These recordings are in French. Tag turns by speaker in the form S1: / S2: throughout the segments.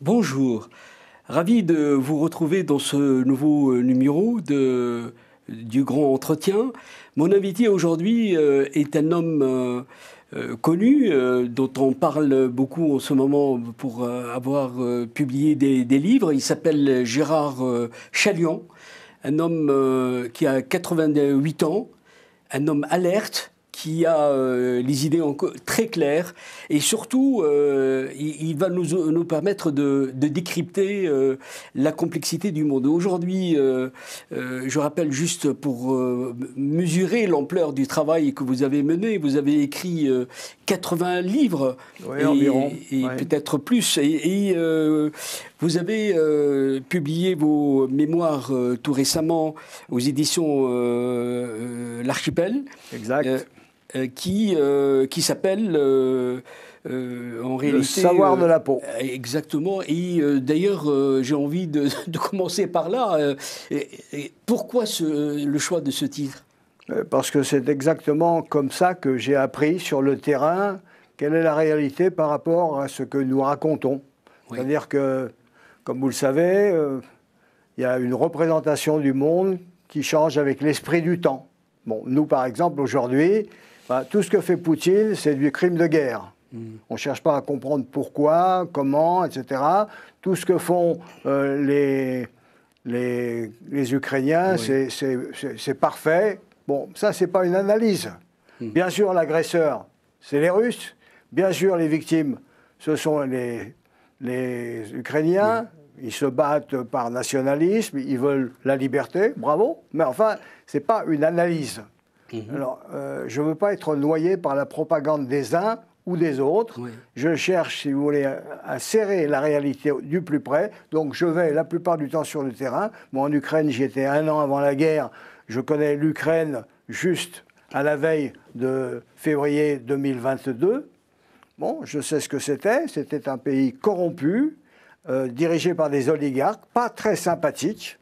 S1: Bonjour, ravi de vous retrouver dans ce nouveau numéro du Grand Entretien. Mon invité aujourd'hui est un homme connu, dont on parle beaucoup en ce moment pour avoir publié des livres. Il s'appelle Gérard Chaliand, un homme qui a 88 ans, un homme alerte, qui a les idées très claires et surtout il va nous permettre de décrypter la complexité du monde. Aujourd'hui, je rappelle juste pour mesurer l'ampleur du travail que vous avez mené, vous avez écrit 80 livres,
S2: oui, environ,
S1: et peut-être plus. Et vous avez publié vos mémoires tout récemment aux éditions L'Archipel.
S2: Exact.
S1: Qui s'appelle en réalité...
S2: Le savoir de la peau.
S1: Exactement. Et d'ailleurs, j'ai envie de commencer par là. Pourquoi le choix de ce titre ?
S2: Parce que c'est exactement comme ça que j'ai appris sur le terrain quelle est la réalité par rapport à ce que nous racontons. Oui. C'est-à-dire que, comme vous le savez, il y a une représentation du monde qui change avec l'esprit du temps. Bon, nous, par exemple, aujourd'hui... tout ce que fait Poutine, c'est du crime de guerre. On ne cherche pas à comprendre pourquoi, comment, etc. Tout ce que font les Ukrainiens, oui, c'est parfait. Bon, ça, ce n'est pas une analyse. Bien sûr, l'agresseur, c'est les Russes. Bien sûr, les victimes, ce sont les Ukrainiens. Ils se battent par nationalisme, ils veulent la liberté, bravo. Mais enfin, ce n'est pas une analyse. Alors, je ne veux pas être noyé par la propagande des uns ou des autres. Oui. Je cherche, si vous voulez, à serrer la réalité du plus près. Donc, je vais la plupart du temps sur le terrain. Moi, en Ukraine, j'y étais 1 an avant la guerre. Je connais l'Ukraine juste à la veille de février 2022. Bon, je sais ce que c'était. C'était un pays corrompu, dirigé par des oligarques, pas très sympathiques.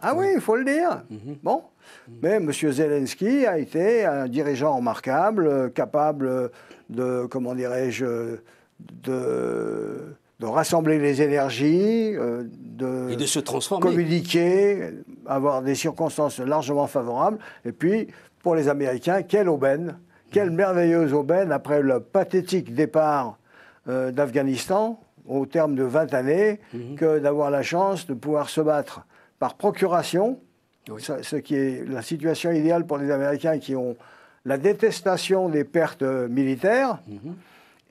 S2: Ah oui, il faut le dire. Bon. Mais M. Zelensky a été un dirigeant remarquable, capable de, comment dirais-je, de rassembler les énergies,
S1: et de se transformer,
S2: communiquer, avoir des circonstances largement favorables. Et puis, pour les Américains, quelle aubaine, quelle merveilleuse aubaine après le pathétique départ d'Afghanistan, au terme de 20 années, que d'avoir la chance de pouvoir se battre par procuration. Oui. Ce qui est la situation idéale pour les Américains qui ont la détestation des pertes militaires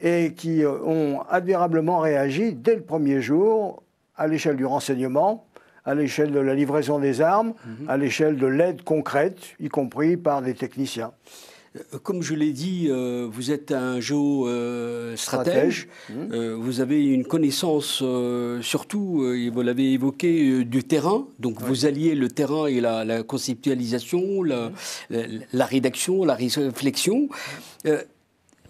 S2: et qui ont admirablement réagi dès le premier jour à l'échelle du renseignement, à l'échelle de la livraison des armes, à l'échelle de l'aide concrète, y compris par des techniciens.
S1: Comme je l'ai dit, vous êtes un géostratège. Vous avez une connaissance, surtout, et vous l'avez évoqué, du terrain. Donc, vous alliez le terrain et la conceptualisation, la rédaction, la réflexion.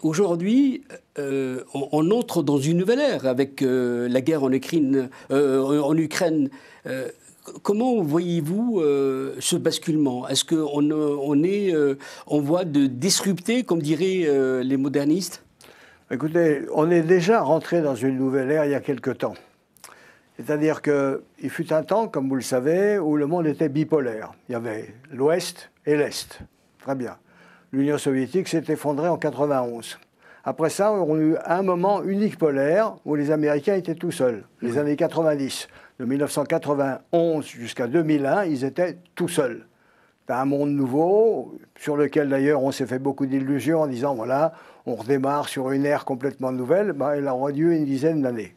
S1: Aujourd'hui, on entre dans une nouvelle ère avec la guerre en Ukraine. Comment voyez-vous ce basculement ? Est-ce qu'on est en voie de disrupter, comme diraient les modernistes ?
S2: Écoutez, on est déjà rentré dans une nouvelle ère il y a quelque temps. C'est-à-dire qu'il fut un temps, comme vous le savez, où le monde était bipolaire. Il y avait l'Ouest et l'Est. Très bien. L'Union soviétique s'est effondrée en 1991. Après ça, on a eu un moment unipolaire où les Américains étaient tout seuls, les années 90. De 1991 jusqu'à 2001, ils étaient tout seuls. C'est un monde nouveau, sur lequel d'ailleurs on s'est fait beaucoup d'illusions en disant, voilà, on redémarre sur une ère complètement nouvelle. Ben, elle aura lieu une dizaine d'années.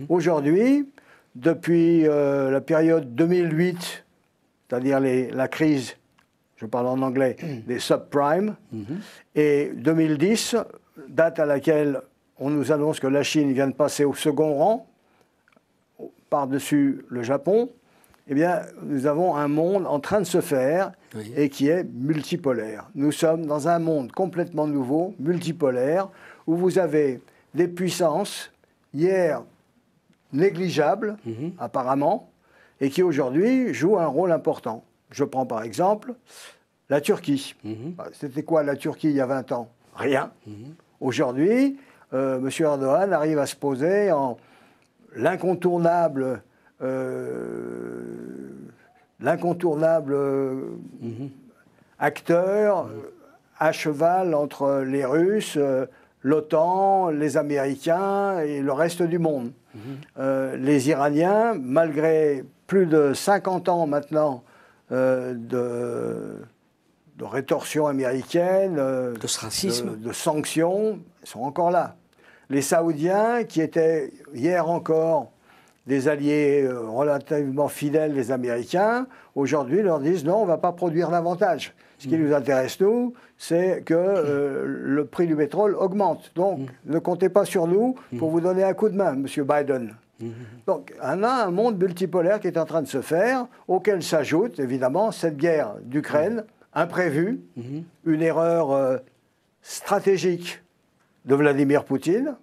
S2: Aujourd'hui, depuis la période 2008, c'est-à-dire la crise, je parle en anglais, des subprimes, et 2010, date à laquelle on nous annonce que la Chine vient de passer au second rang, par-dessus le Japon, eh bien, nous avons un monde en train de se faire et qui est multipolaire. Nous sommes dans un monde complètement nouveau, multipolaire, où vous avez des puissances, hier négligeables, apparemment, et qui aujourd'hui jouent un rôle important. Je prends par exemple la Turquie. C'était quoi la Turquie il y a 20 ans ? Rien. Aujourd'hui, M. Erdogan arrive à se poser en l'incontournable acteur à cheval entre les Russes, l'OTAN, les Américains et le reste du monde. Les Iraniens, malgré plus de 50 ans maintenant de rétorsion américaine, de sanctions, sont encore là. Les Saoudiens, qui étaient hier encore des alliés relativement fidèles des Américains, aujourd'hui leur disent non, on ne va pas produire davantage. Ce qui nous intéresse, nous, c'est que le prix du pétrole augmente. Donc, ne comptez pas sur nous pour vous donner un coup de main, M. Biden. Donc, on a un monde multipolaire qui est en train de se faire, auquel s'ajoute, évidemment, cette guerre d'Ukraine, imprévue, une erreur stratégique de Vladimir Poutine,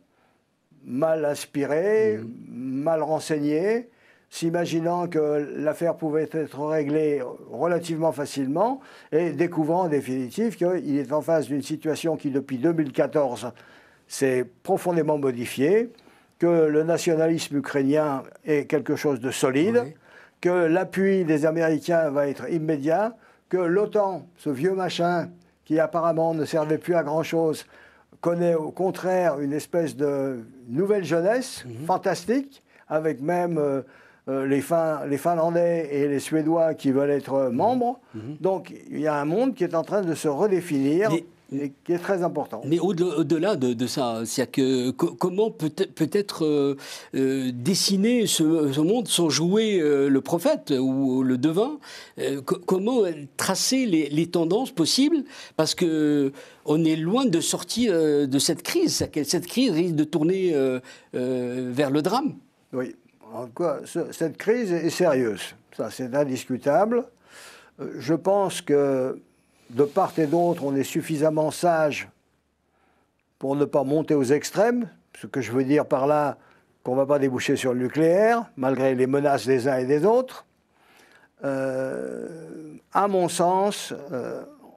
S2: mal inspirée, mal renseignée, s'imaginant que l'affaire pouvait être réglée relativement facilement et découvrant en définitive qu'il est en face d'une situation qui, depuis 2014, s'est profondément modifiée, que le nationalisme ukrainien est quelque chose de solide, que l'appui des Américains va être immédiat, que l'OTAN, ce vieux machin qui apparemment ne servait plus à grand-chose, connaît au contraire une espèce de nouvelle jeunesse fantastique, avec même les Finlandais et les Suédois qui veulent être membres. Donc il y a un monde qui est en train de se redéfinir. Et qui est très important.
S1: Mais au-delà de ça, c'est que comment peut-être dessiner ce monde sans jouer le prophète ou le devin, comment tracer les tendances possibles, parce que on est loin de sortir de cette crise. Cette crise risque de tourner vers le drame.
S2: Oui, en tout cas, cette crise est sérieuse. Ça, c'est indiscutable. Je pense que de part et d'autre, on est suffisamment sage pour ne pas monter aux extrêmes. Ce que je veux dire par là, qu'on ne va pas déboucher sur le nucléaire, malgré les menaces des uns et des autres. À mon sens,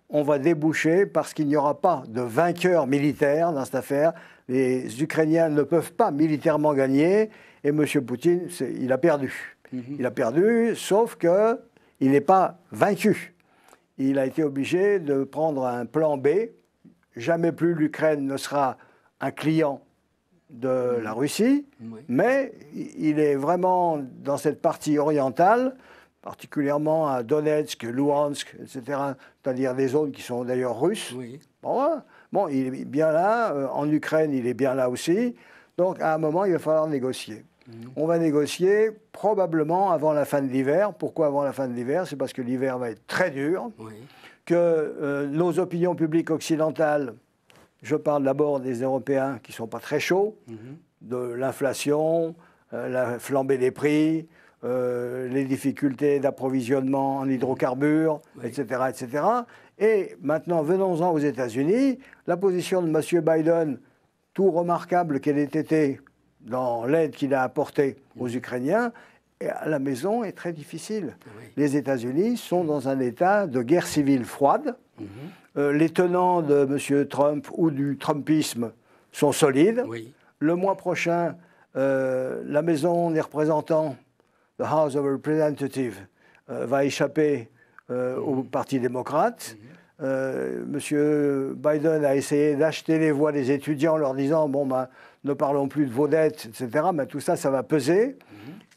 S2: on va déboucher parce qu'il n'y aura pas de vainqueur militaire dans cette affaire. Les Ukrainiens ne peuvent pas militairement gagner et M. Poutine, il a perdu. Il a perdu, sauf qu'il n'est pas vaincu. Il a été obligé de prendre un plan B. Jamais plus l'Ukraine ne sera un client de la Russie, mais il est vraiment dans cette partie orientale, particulièrement à Donetsk, Luhansk, etc., c'est-à-dire des zones qui sont d'ailleurs russes. Bon, voilà. Bon, il est bien là. En Ukraine, il est bien là aussi. Donc, à un moment, il va falloir négocier. On va négocier probablement avant la fin de l'hiver. Pourquoi avant la fin de l'hiver? C'est parce que l'hiver va être très dur, que nos opinions publiques occidentales, je parle d'abord des Européens qui ne sont pas très chauds, de l'inflation, la flambée des prix, les difficultés d'approvisionnement en hydrocarbures, etc., etc. Et maintenant, venons-en aux États-Unis. La position de M. Biden, tout remarquable qu'elle ait été dans l'aide qu'il a apportée aux Ukrainiens, à la maison est très difficile. Les États-Unis sont dans un état de guerre civile froide. Les tenants de M. Trump ou du Trumpisme sont solides. Le mois prochain, la Maison des représentants, the House of Representatives, va échapper au Parti démocrate. M. Biden a essayé d'acheter les voix des étudiants en leur disant bon, ben, ne parlons plus de vos dettes, etc. Mais tout ça, ça va peser.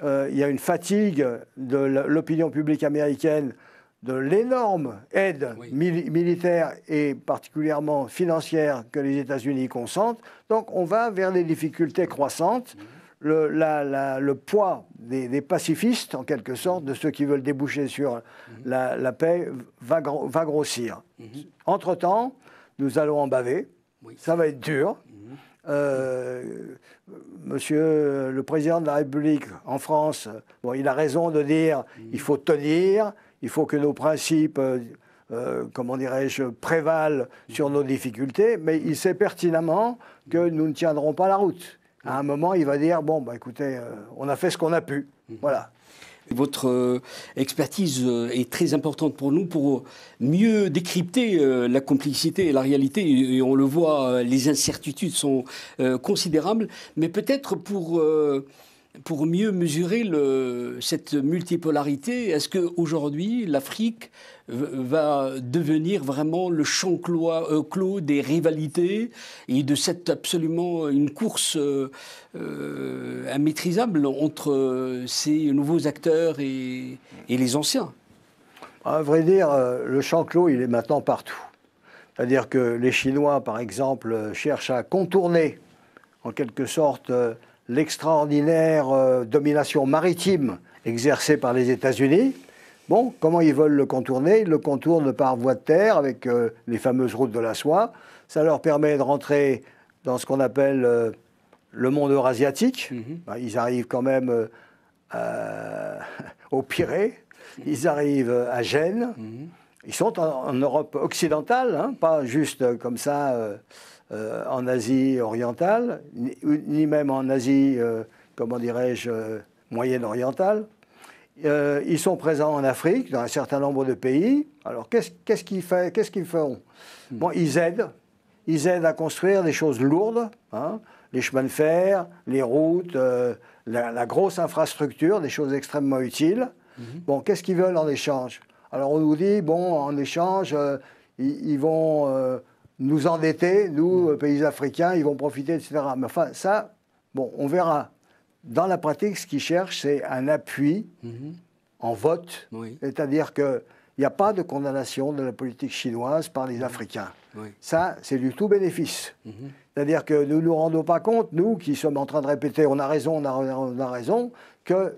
S2: Il y a une fatigue de l'opinion publique américaine, de l'énorme aide militaire et particulièrement financière que les États-Unis consentent. Donc on va vers des difficultés croissantes. Le poids des pacifistes, en quelque sorte, de ceux qui veulent déboucher sur la paix, va grossir. Entre-temps, nous allons en baver. Ça va être dur. Monsieur le président de la République en France, bon, il a raison de dire il faut tenir, il faut que nos principes, comment dirais-je, prévalent sur nos difficultés, mais il sait pertinemment que nous ne tiendrons pas la route. À un moment, il va dire bon, bah, écoutez, on a fait ce qu'on a pu. Voilà.
S1: Votre expertise est très importante pour nous pour mieux décrypter la complexité et la réalité. Et on le voit, les incertitudes sont considérables. Mais peut-être pour pour mieux mesurer cette multipolarité, est-ce qu'aujourd'hui, l'Afrique va devenir vraiment le champ clos des rivalités et de cette absolument une course immaîtrisable entre ces nouveaux acteurs et les anciens?
S2: À vrai dire, le champ clos, il est maintenant partout. C'est-à-dire que les Chinois, par exemple, cherchent à contourner, en quelque sorte, l'extraordinaire domination maritime exercée par les États-Unis. Bon, comment ils veulent le contourner? Ils le contournent par voie de terre, avec les fameuses routes de la soie. Ça leur permet de rentrer dans ce qu'on appelle le monde eurasiatique. Ben, ils arrivent quand même au Pirée, ils arrivent à Gênes. Ils sont en Europe occidentale, hein, pas juste comme ça en Asie orientale, ni même en Asie, comment dirais-je, moyenne-orientale. Ils sont présents en Afrique, dans un certain nombre de pays. Alors, qu'est-ce qu'ils font? Bon, ils aident à construire des choses lourdes, hein, les chemins de fer, les routes, la grosse infrastructure, des choses extrêmement utiles. Bon, qu'est-ce qu'ils veulent en échange? Alors, on nous dit, bon, en échange, ils vont nous endetter, nous, pays africains, ils vont profiter, etc. Mais enfin, ça, bon, on verra. Dans la pratique, ce qu'ils cherchent, c'est un appui en vote. Oui. C'est-à-dire qu'il n'y a pas de condamnation de la politique chinoise par les Africains. Oui. Ça, c'est du tout bénéfice. C'est-à-dire que nous ne nous rendons pas compte, nous qui sommes en train de répéter on a raison, on a raison, que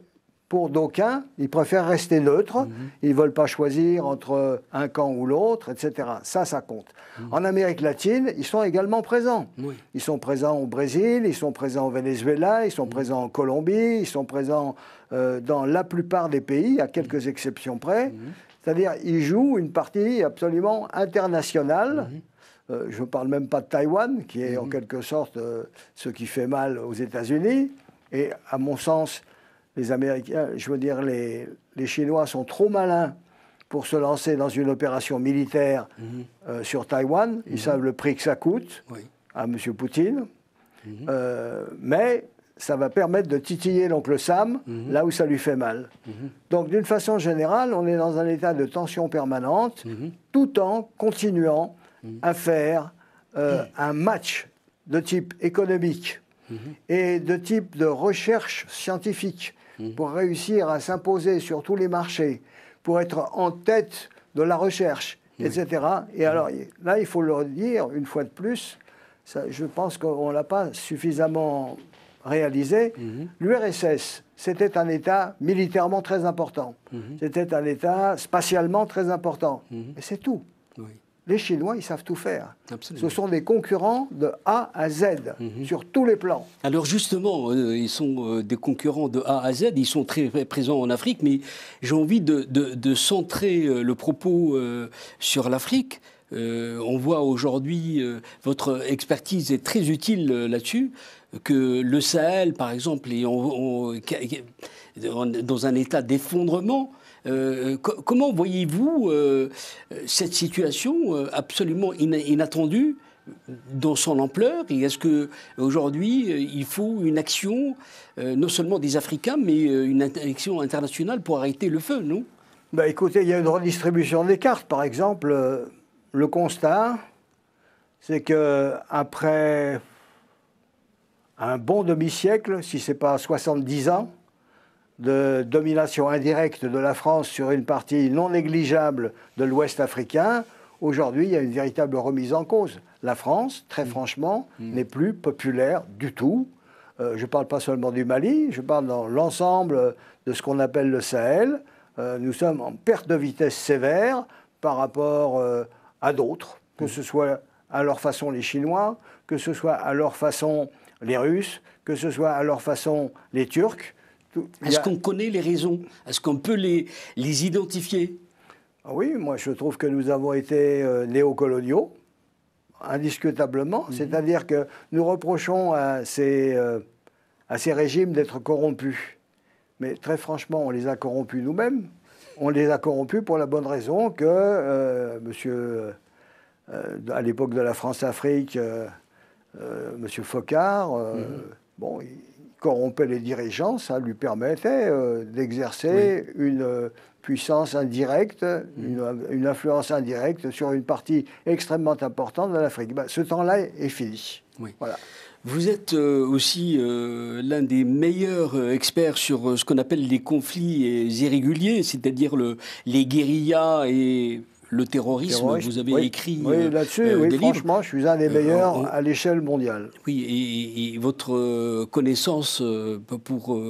S2: pour d'aucuns, ils préfèrent rester neutres, ils ne veulent pas choisir entre un camp ou l'autre, etc. Ça compte. En Amérique latine, ils sont également présents. Oui. Ils sont présents au Brésil, ils sont présents au Venezuela, ils sont présents en Colombie, ils sont présents dans la plupart des pays, à quelques exceptions près. C'est-à-dire ils jouent une partie absolument internationale. Je ne parle même pas de Taïwan, qui est en quelque sorte ce qui fait mal aux États-Unis. Et à mon sens, les Américains, je veux dire, les Chinois sont trop malins pour se lancer dans une opération militaire sur Taïwan. Ils savent le prix que ça coûte à M. Poutine. Mais ça va permettre de titiller l'oncle Sam là où ça lui fait mal. Donc, d'une façon générale, on est dans un état de tension permanente, tout en continuant à faire un match de type économique et de type de recherche scientifique pour réussir à s'imposer sur tous les marchés, pour être en tête de la recherche, etc. Et alors, là, il faut le dire, une fois de plus, ça, je pense qu'on ne l'a pas suffisamment réalisé. L'URSS, c'était un État militairement très important. C'était un État spatialement très important. Et c'est tout. Les Chinois, ils savent tout faire. Absolument. Ce sont des concurrents de A à Z, sur tous les plans.
S1: Alors justement, ils sont des concurrents de A à Z, ils sont très présents en Afrique, mais j'ai envie de centrer le propos sur l'Afrique. On voit aujourd'hui, votre expertise est très utile là-dessus, que le Sahel, par exemple, est dans un état d'effondrement. Comment voyez-vous cette situation absolument inattendue dans son ampleur? Et est-ce qu'aujourd'hui, il faut une action, non seulement des Africains, mais une action internationale pour arrêter le feu, non?
S2: Ben, écoutez, il y a une redistribution des cartes. Par exemple, le constat, c'est qu'après un bon demi-siècle, si ce n'est pas 70 ans, de domination indirecte de la France sur une partie non négligeable de l'Ouest africain, aujourd'hui, il y a une véritable remise en cause. La France, très franchement, n'est plus populaire du tout. Je ne parle pas seulement du Mali, je parle dans l'ensemble de ce qu'on appelle le Sahel. Nous sommes en perte de vitesse sévère par rapport à d'autres, que ce soit à leur façon les Chinois, que ce soit à leur façon les Russes, que ce soit à leur façon les Turcs.
S1: Est-ce qu'on connaît les raisons? Est-ce qu'on peut les identifier?
S2: Oui, moi je trouve que nous avons été néocoloniaux, indiscutablement. C'est-à-dire que nous reprochons à ces régimes d'être corrompus. Mais très franchement, on les a corrompus nous-mêmes. On les a corrompus pour la bonne raison que à l'époque de la France-Afrique, M. Foccart, bon, corrompait les dirigeants, ça lui permettait d'exercer une puissance indirecte, une influence indirecte sur une partie extrêmement importante de l'Afrique. Ben, ce temps-là est fini.
S1: Oui.
S2: Voilà.
S1: Vous êtes aussi l'un des meilleurs experts sur ce qu'on appelle les conflits irréguliers, c'est-à-dire les guérillas et le terrorisme. Vous avez écrit
S2: là-dessus,
S1: des
S2: franchement,
S1: livres.
S2: je suis un des meilleurs à l'échelle mondiale.
S1: Oui, et votre connaissance pour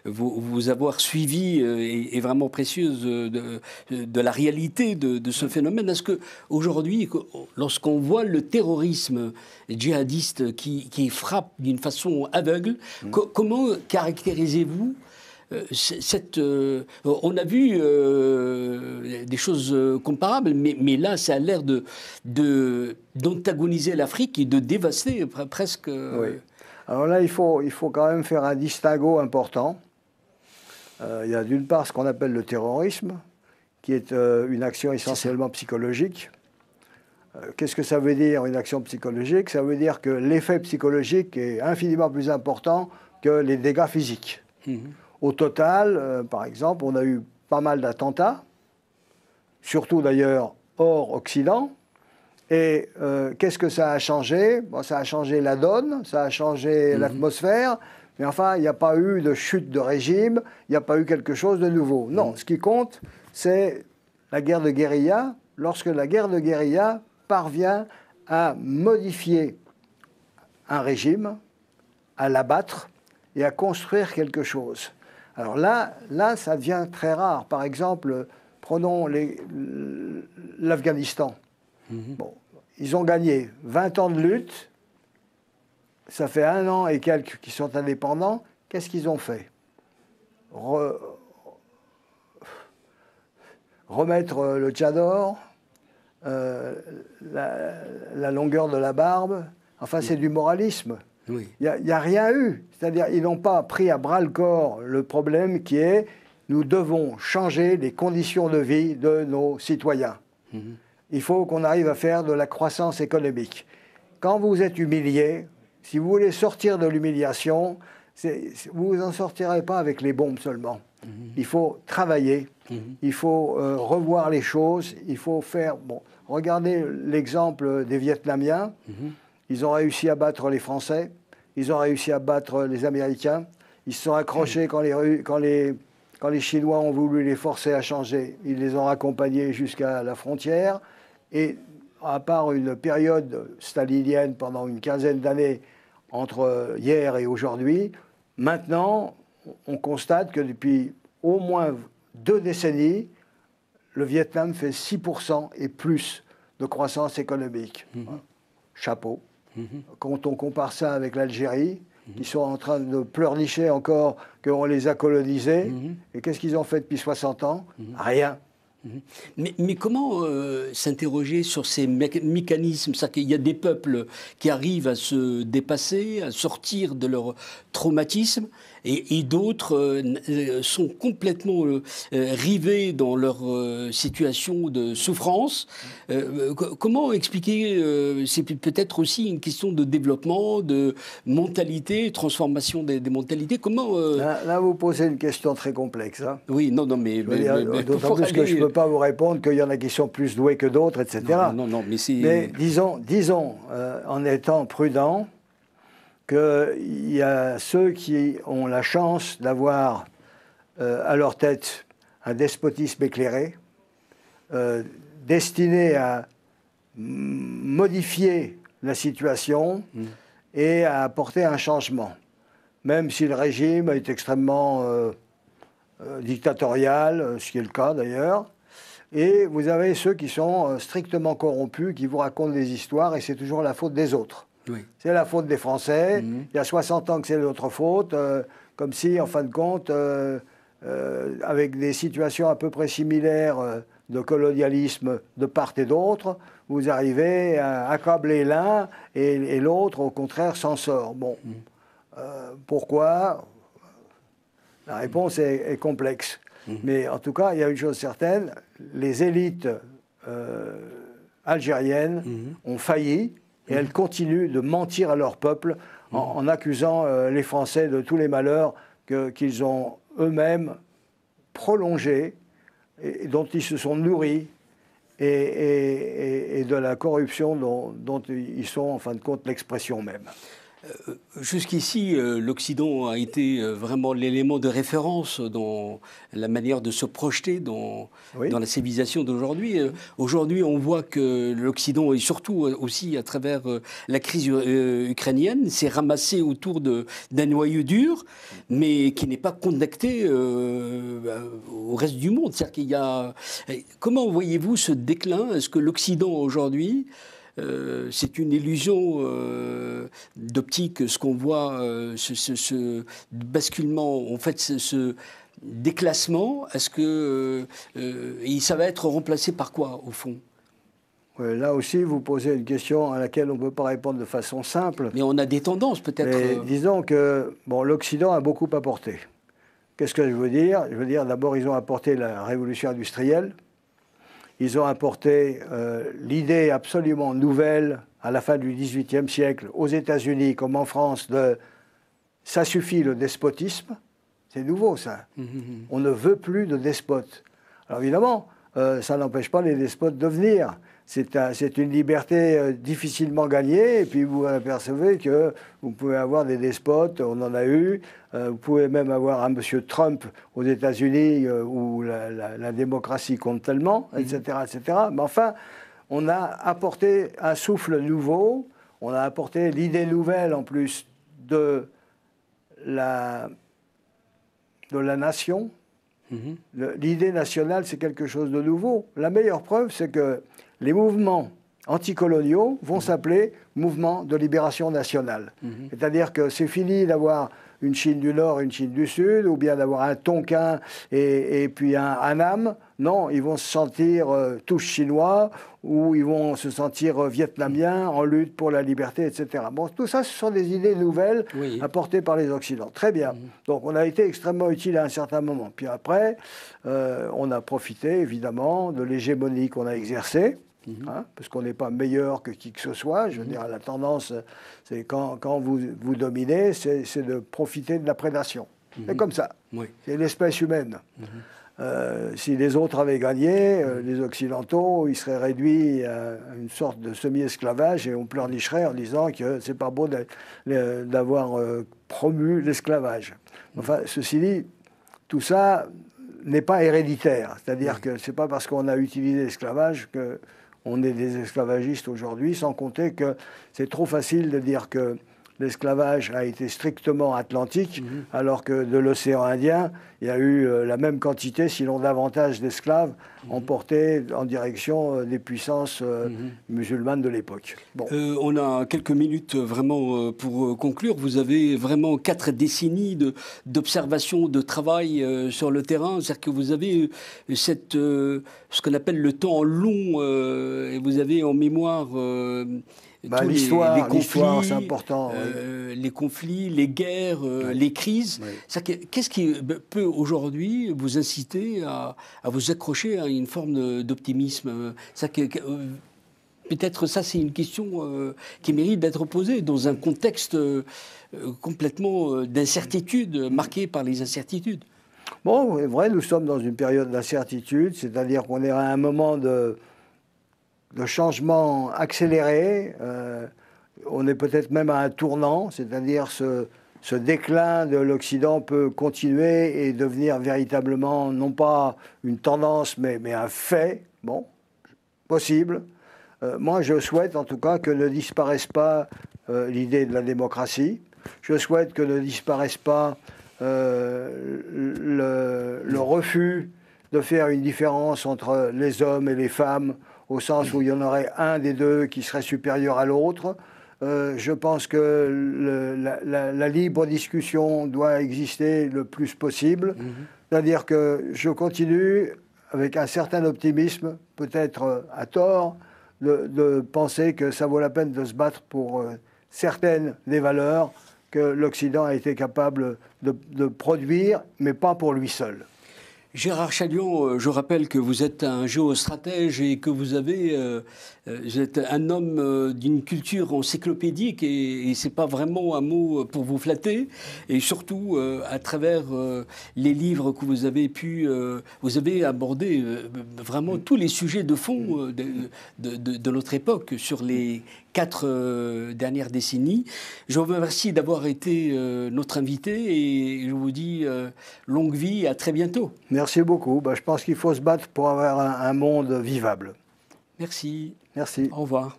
S1: vous avoir suivi est vraiment précieuse de la réalité de ce phénomène. Est-ce qu'aujourd'hui, lorsqu'on voit le terrorisme djihadiste qui frappe d'une façon aveugle, comment caractérisez-vous on a vu des choses comparables, mais là, ça a l'air d'antagoniser l'Afrique et de dévaster presque.
S2: Oui. Alors là, il faut quand même faire un distinguo important. Il y a d'une part ce qu'on appelle le terrorisme, qui est une action essentiellement psychologique. Qu'est-ce que ça veut dire, une action psychologique? Ça veut dire que l'effet psychologique est infiniment plus important que les dégâts physiques. Au total, par exemple, on a eu pas mal d'attentats, surtout d'ailleurs hors Occident. Et qu'est-ce que ça a changé? Bon, ça a changé la donne, ça a changé l'atmosphère, mais enfin, il n'y a pas eu de chute de régime, il n'y a pas eu quelque chose de nouveau. Non, ce qui compte, c'est la guerre de guérilla, lorsque la guerre de guérilla parvient à modifier un régime, à l'abattre et à construire quelque chose. Alors là, ça devient très rare. Par exemple, prenons l'Afghanistan. Bon, ils ont gagné 20 ans de lutte. Ça fait 1 an et quelques qu'ils sont indépendants. Qu'est-ce qu'ils ont fait? Remettre le tchador, la longueur de la barbe. Enfin, c'est du moralisme. Il n'y a rien eu. C'est-à-dire ils n'ont pas pris à bras-le-corps le problème qui est nous devons changer les conditions de vie de nos citoyens. Il faut qu'on arrive à faire de la croissance économique. Quand vous êtes humilié, si vous voulez sortir de l'humiliation, vous n'en sortirez pas avec les bombes seulement. Il faut travailler, il faut revoir les choses, il faut faire... Bon, regardez l'exemple des Vietnamiens. Ils ont réussi à battre les Français, ils ont réussi à battre les Américains, ils se sont accrochés quand les Chinois ont voulu les forcer à changer, ils les ont accompagnés jusqu'à la frontière. Et à part une période stalinienne pendant une quinzaine d'années entre hier et aujourd'hui, maintenant, on constate que depuis au moins 2 décennies, le Vietnam fait 6% et plus de croissance économique. Chapeau. Quand on compare ça avec l'Algérie, qui sont en train de pleurnicher encore qu'on les a colonisés, et qu'est-ce qu'ils ont fait depuis 60 ans? Rien.
S1: Mais comment s'interroger sur ces mécanismes? C'est-à-dire qu'il y a des peuples qui arrivent à se dépasser, à sortir de leur traumatisme, et d'autres sont complètement rivés dans leur situation de souffrance. Comment expliquer? C'est peut-être aussi une question de développement, de mentalité, transformation des mentalités. Comment
S2: là, vous posez une question très complexe. Hein.
S1: Oui, non, mais
S2: d'autant plus que je ne peux pas vous répondre qu'il y en a qui sont plus doués que d'autres, etc.
S1: Non, mais c'est...
S2: Mais disons en étant prudent, qu'il y a ceux qui ont la chance d'avoir à leur tête un despotisme éclairé, destiné à modifier la situation et à apporter un changement. Même si le régime est extrêmement dictatorial, ce qui est le cas d'ailleurs. Et vous avez ceux qui sont strictement corrompus, qui vous racontent des histoires, et c'est toujours la faute des autres. Oui. C'est la faute des Français. Il y a 60 ans que c'est notre faute, comme si, en fin de compte, avec des situations à peu près similaires de colonialisme de part et d'autre, vous arrivez à accabler l'un et l'autre, au contraire, s'en sort. Bon, pourquoi? La réponse est complexe. Mais en tout cas, il y a une chose certaine, les élites algériennes ont failli et elles continuent de mentir à leur peuple en accusant les Français de tous les malheurs qu'ils ont eux-mêmes prolongés et dont ils se sont nourris et de la corruption dont ils sont en fin de compte l'expression même.
S1: Jusqu'ici, l'Occident a été vraiment l'élément de référence dans la manière de se projeter dans la civilisation d'aujourd'hui. Aujourd'hui, on voit que l'Occident, et surtout aussi à travers la crise ukrainienne, s'est ramassé autour d'un noyau dur, mais qui n'est pas connecté au reste du monde. C'est-à-dire qu'il y a... Comment voyez-vous ce déclin? Est-ce que l'Occident aujourd'hui... c'est une illusion d'optique, ce qu'on voit, ce basculement, en fait, ce déclassement. Est-ce que ça va être remplacé par quoi, au fond?
S2: Là aussi, vous posez une question à laquelle on ne peut pas répondre de façon simple.
S1: Mais on a des tendances, peut-être.
S2: Disons que l'Occident a beaucoup apporté. Qu'est-ce que je veux dire? Je veux dire, d'abord, ils ont apporté la révolution industrielle. Ils ont apporté l'idée absolument nouvelle à la fin du XVIIIe siècle, aux États-Unis comme en France, de « ça suffit le despotisme ». C'est nouveau, ça. On ne veut plus de despotes. Alors évidemment, ça n'empêche pas les despotes de venir. C'est une liberté difficilement gagnée, et puis vous apercevez que vous pouvez avoir des despotes, on en a eu, vous pouvez même avoir un monsieur Trump aux États-Unis où la démocratie compte tellement, etc., etc. Mais enfin, on a apporté un souffle nouveau, on a apporté l'idée nouvelle en plus de la nation. L'idée nationale, c'est quelque chose de nouveau. La meilleure preuve, c'est que les mouvements anticoloniaux vont s'appeler mouvements de libération nationale. C'est-à-dire que c'est fini d'avoir une Chine du Nord, une Chine du Sud, ou bien d'avoir un Tonkin et puis un Annam. Non, ils vont se sentir tous chinois, ou ils vont se sentir vietnamiens en lutte pour la liberté, etc. Bon, tout ça, ce sont des idées nouvelles apportées par les Occidentaux. Très bien. Donc, on a été extrêmement utile à un certain moment. Puis après, on a profité, évidemment, de l'hégémonie qu'on a exercée. Parce qu'on n'est pas meilleur que qui que ce soit. Je veux dire, la tendance, c'est quand vous dominez, c'est de profiter de la prédation. C'est comme ça. C'est l'espèce humaine. Si les autres avaient gagné, les Occidentaux, ils seraient réduits à une sorte de semi-esclavage et on pleurnicherait en disant que c'est pas beau d'avoir promu l'esclavage. Enfin, ceci dit, tout ça n'est pas héréditaire. C'est-à-dire que c'est pas parce qu'on a utilisé l'esclavage que on est des esclavagistes aujourd'hui, sans compter que c'est trop facile de dire que l'esclavage a été strictement atlantique, alors que de l'océan Indien, il y a eu la même quantité, sinon davantage d'esclaves emportés en direction des puissances musulmanes de l'époque.
S1: Bon. On a quelques minutes vraiment pour conclure. Vous avez vraiment 4 décennies d'observation, de travail sur le terrain. C'est-à-dire que vous avez ce qu'on appelle le temps long, et vous avez en mémoire...
S2: l'histoire, c'est important.
S1: Les conflits, les guerres, les crises. Qu'est-ce qui peut aujourd'hui vous inciter à vous accrocher à une forme d'optimisme? Peut-être ça, c'est une question qui mérite d'être posée dans un contexte complètement d'incertitude, marqué par les incertitudes.
S2: Bon, c'est vrai, nous sommes dans une période d'incertitude, c'est-à-dire qu'on est à un moment de changement accéléré, on est peut-être même à un tournant, c'est-à-dire ce déclin de l'Occident peut continuer et devenir véritablement, non pas une tendance, mais un fait, bon, possible. Moi, je souhaite en tout cas que ne disparaisse pas l'idée de la démocratie, je souhaite que ne disparaisse pas le refus de faire une différence entre les hommes et les femmes, au sens où il y en aurait un des deux qui serait supérieur à l'autre. Je pense que la libre discussion doit exister le plus possible. C'est-à-dire que je continue, avec un certain optimisme, peut-être à tort, de penser que ça vaut la peine de se battre pour certaines des valeurs que l'Occident a été capable de produire, mais pas pour lui seul.
S1: Gérard Chalion, je rappelle que vous êtes un géostratège et que vous êtes un homme d'une culture encyclopédique et c'est pas vraiment un mot pour vous flatter. Et surtout, à travers les livres que vous avez abordé vraiment tous les sujets de fond de notre époque sur les 4 dernières décennies. Je vous remercie d'avoir été notre invité et je vous dis longue vie, à très bientôt.
S2: Merci beaucoup. Je pense qu'il faut se battre pour avoir un monde vivable.
S1: Merci.
S2: Merci.
S1: Au revoir.